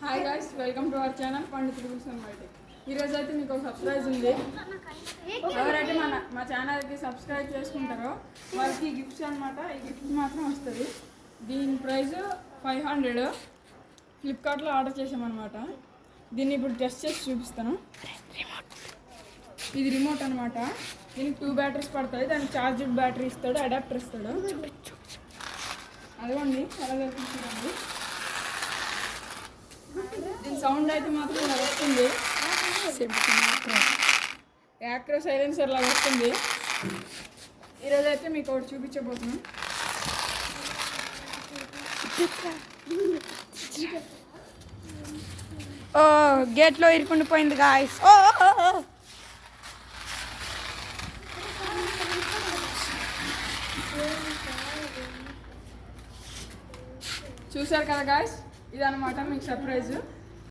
Hi guys, welcome to our channel పండితులు అనమాట. ఈరోజు అయితే మీకు ఒక సర్ప్రైజ్ ఉంది. ఎవరైతే మా ఛానల్కి సబ్స్క్రైబ్ చేసుకుంటారో వాళ్ళకి గిఫ్ట్స్ అనమాట. ఈ గిఫ్ట్ మాత్రం వస్తుంది. దీని ప్రైస్ 500. ఫ్లిప్కార్ట్లో ఆర్డర్ చేసామన్నమాట. దీన్ని ఇప్పుడు టెస్ట్ చేసి చూపిస్తాను. ఇది రిమోట్ అనమాట. దీనికి 2 బ్యాటరీస్ పడతాయి. దానికి ఛార్జ్డ్ బ్యాటరీ ఇస్తాడు, అడాప్టర్ ఇస్తాడు. అదిగోండి ఎలా చూడండి. దీని సౌండ్ అయితే మాత్రం ఇలా వస్తుంది. యాక్రో సైలెన్సర్ లాగా వస్తుంది. ఈరోజు అయితే మీకు ఒకటి చూపించబోతున్నాం. ఓ గేట్లో ఇరుకుండిపోయింది గాయస్. ఓ చూసారు కదా గాయస్, ఇదన్నమాట మీకు సర్ప్రైజ్.